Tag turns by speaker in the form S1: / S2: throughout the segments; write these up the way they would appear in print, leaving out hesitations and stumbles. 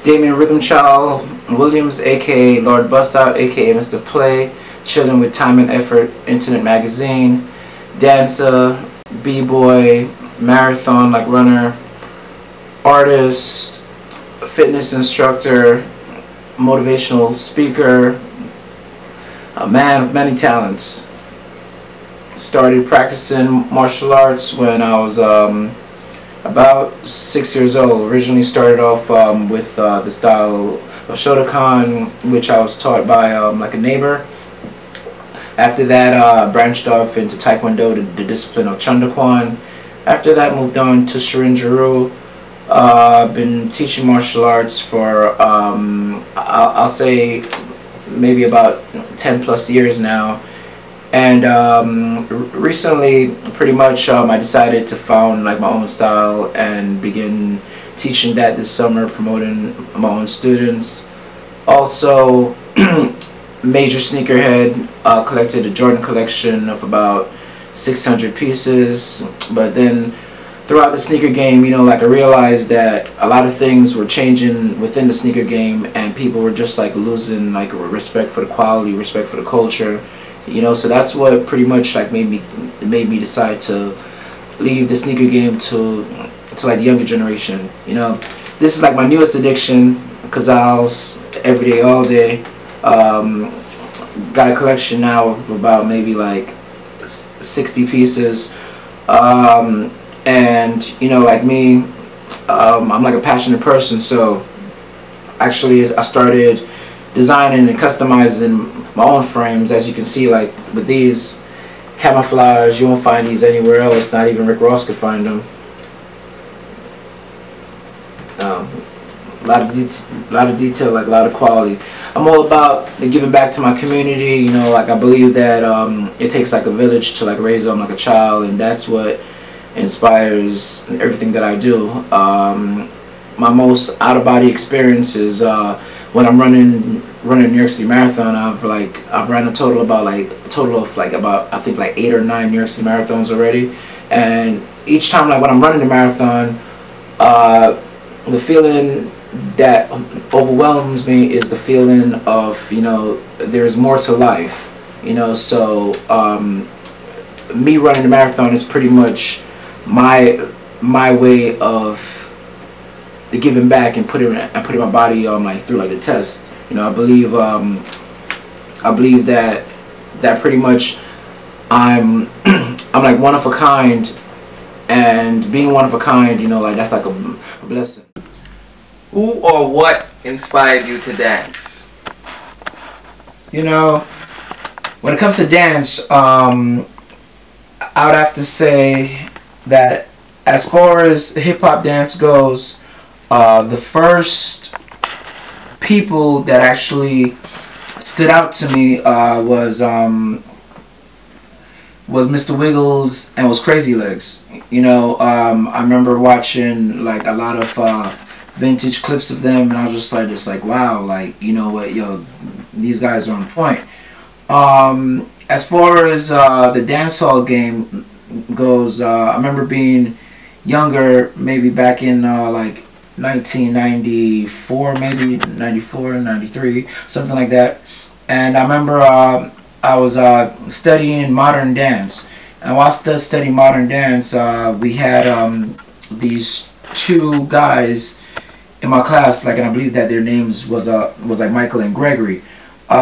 S1: Dameion Williams, aka Lord Bust Out, aka Mr. Play, chilling with Time and Effort Internet Magazine, dancer, b-boy, marathon like runner, artist, fitness instructor, motivational speaker, a man of many talents. Started practicing martial arts when I was about 6 years old. Originally started off with the style of Shotokan, which I was taught by like a neighbor. After that, branched off into Taekwondo, the discipline of Chundakwan. After that, moved on to Shirin-Juru. I've been teaching martial arts for I'll say maybe about 10+ years now. And recently, pretty much, I decided to found like my own style and begin teaching that this summer, promoting my own students. Also, major sneakerhead, collected a Jordan collection of about 600 pieces. But then, throughout the sneaker game, you know, like I realized that a lot of things were changing within the sneaker game, and people were just like losing like respect for the quality, respect for the culture. You know, so that's what pretty much like made me decide to leave the sneaker game to like the younger generation. You know, this is like my newest addiction, Cazals, every day, all day. Got a collection now of about maybe like 60 pieces. And you know, like me, I'm like a passionate person, so actually I started designing and customizing my own frames. As you can see, like with these camouflage, you won't find these anywhere else. Not even Rick Ross could find them. A lot of detail, like a lot of quality. I'm all about giving back to my community. You know, like I believe that it takes like a village to like raise them like a child, and that's what inspires everything that I do. My most out-of-body experience is when I'm running New York City Marathon. I've ran a total of about I think like 8 or 9 New York City marathons already, and each time, like when I'm running the marathon, the feeling that overwhelms me is the feeling of, you know, there's more to life, you know. So me running the marathon is pretty much my way of the giving back and putting my body like through like the test. You know, I believe that pretty much I'm like one of a kind, and being one of a kind, you know, like that's like a blessing.
S2: Who or what inspired you to dance?
S1: You know, when it comes to dance, I would have to say that as far as hip-hop dance goes, the first people that actually stood out to me was Mr. Wiggles and was Crazy Legs. You know, I remember watching like a lot of vintage clips of them, and I was just like wow, like, you know what, yo, these guys are on point. As far as the dancehall game goes, I remember being younger, maybe back in like 1994, maybe 94, 93, something like that. And I remember I was studying modern dance, and while studying modern dance, we had these two guys in my class, like, and I believe that their names was like Michael and Gregory.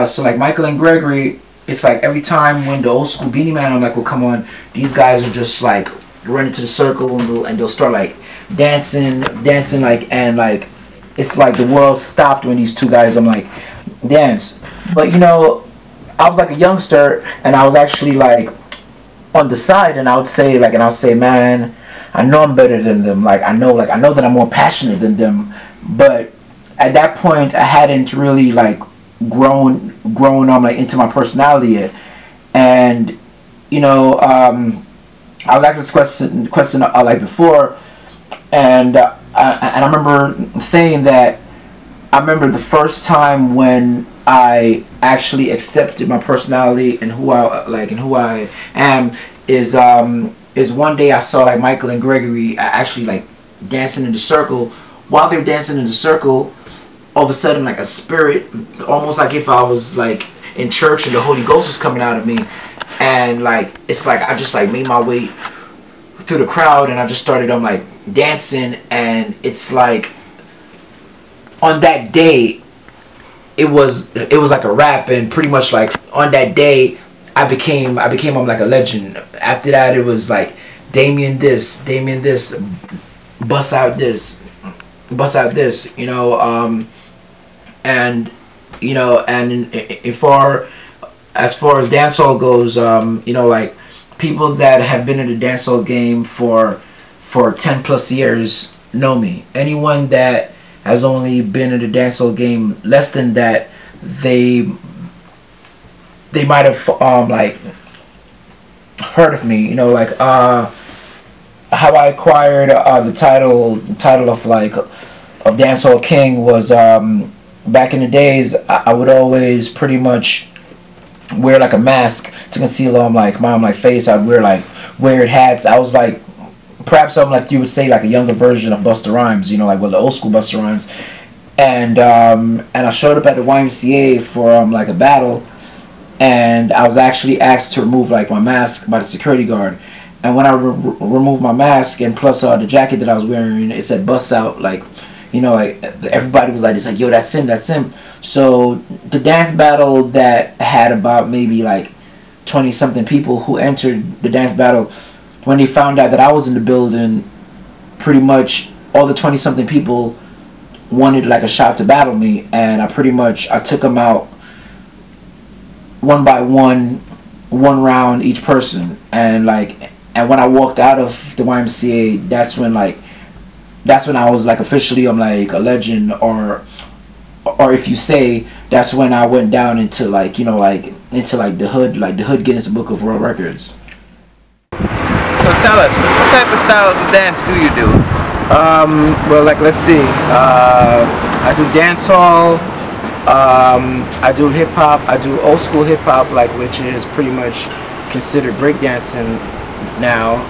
S1: So like Michael and Gregory, it's like every time when the old school Beanie Man like will come on, these guys would just like run into the circle, and they'll start like dancing like, and like it's like the world stopped when these two guys like dance. But you know, I was like a youngster, and I was actually like on the side, and I would say like, and I'll say, man, I know I'm better than them. Like I know that I'm more passionate than them. But at that point, I hadn't really like grown like into my personality yet. And you know, I was asked this question like before, and I remember saying that I remember the first time when I actually accepted my personality and who I am is one day I saw like Michael and Gregory actually like dancing in the circle. While they were dancing in the circle, all of a sudden like a spirit, almost like if I was like in church and the Holy Ghost was coming out of me, and like it's like I just like made my way through the crowd and I just started like dancing, and it's like on that day it was like a rap, and pretty much like on that day I became like a legend. After that it was like Dameion this, bust out this, you know, and you know, and as far as dancehall goes, you know, like people that have been in the dancehall game for 10 plus years know me. Anyone that has only been in the dancehall game less than that, they might have like heard of me, you know, like how I acquired the title of like of dancehall king was back in the days. I would always pretty much wear like a mask to conceal my face. I'd wear like weird hats. I was like perhaps like you would say like a younger version of Busta Rhymes, you know, like the old school Busta Rhymes. And I showed up at the YMCA for like a battle, and I was actually asked to remove like my mask by the security guard. And when I removed my mask and plus the jacket that I was wearing, it said "bust out," like, you know, like everybody was like, it's like, yo, that's him. So the dance battle that had about maybe like 20 something people who entered the dance battle, when they found out that I was in the building, pretty much all the 20 something people wanted like a shot to battle me, and I took them out one by one round each person. And when I walked out of the YMCA, that's when I was like officially like a legend, or if you say, that's when I went down into like, you know, like into like the hood Guinness Book of World Records.
S2: So tell us, what type of styles of dance do you do?
S1: Well, like, let's see, I do dancehall, I do hip hop, I do old school hip hop, like, which is pretty much considered breakdancing now.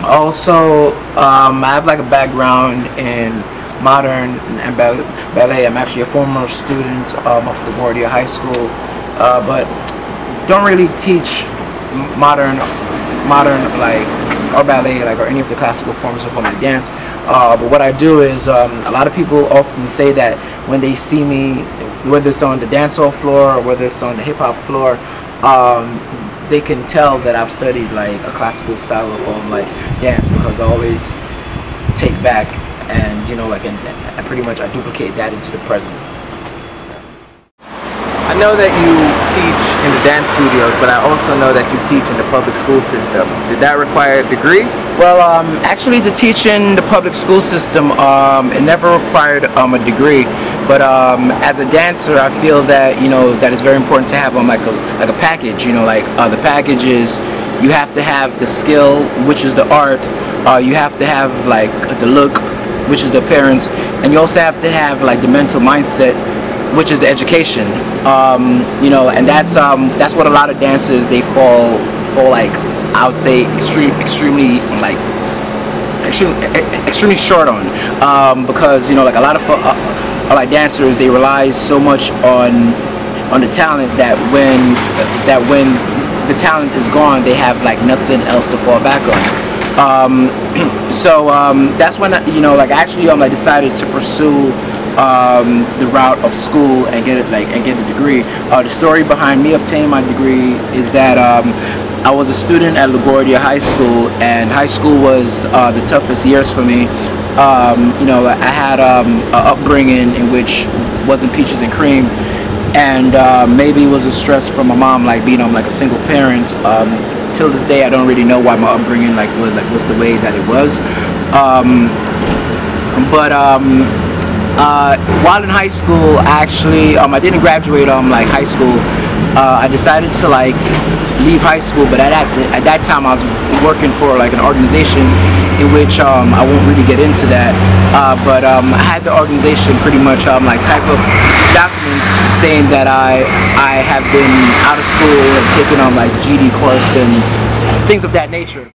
S1: Also, I have like a background in modern and ballet. I'm actually a former student of LaGuardia High School, but don't really teach modern like, or ballet, like, or any of the classical forms of like dance. But what I do is, a lot of people often say that when they see me, whether it's on the dancehall floor or whether it's on the hip hop floor, they can tell that I've studied like a classical style of like dance, because I always take back and, you know, like, and pretty much I duplicate that into the present.
S2: I know that you teach in the dance studios, but I also know that you teach in the public school system. Did that require a degree?
S1: Well, actually, to teach in the public school system, it never required a degree. But as a dancer, I feel that, you know, that it's very important to have like a package. You know, like the package is, you have to have the skill, which is the art. You have to have like the look, which is the appearance, and you also have to have like the mental mindset, which is the education. You know, and that's what a lot of dancers, they fall like, I would say extremely short on, because, you know, like a lot of like dancers, they rely so much on the talent that when the talent is gone, they have like nothing else to fall back on. So that's when you know, like, actually I decided to pursue the route of school and get a degree. The story behind me obtaining my degree is that I was a student at LaGuardia High School, and high school was the toughest years for me. You know, I had an upbringing in which wasn't peaches and cream, and maybe it was a stress from my mom, like being like a single parent. Till this day, I don't really know why my upbringing was the way that it was. While in high school, actually, I didn't graduate like high school. I decided to like leave high school, but at that time I was working for like an organization in which I won't really get into that. But I had the organization pretty much like type of documents saying that I have been out of school and taken on like GD course and things of that nature.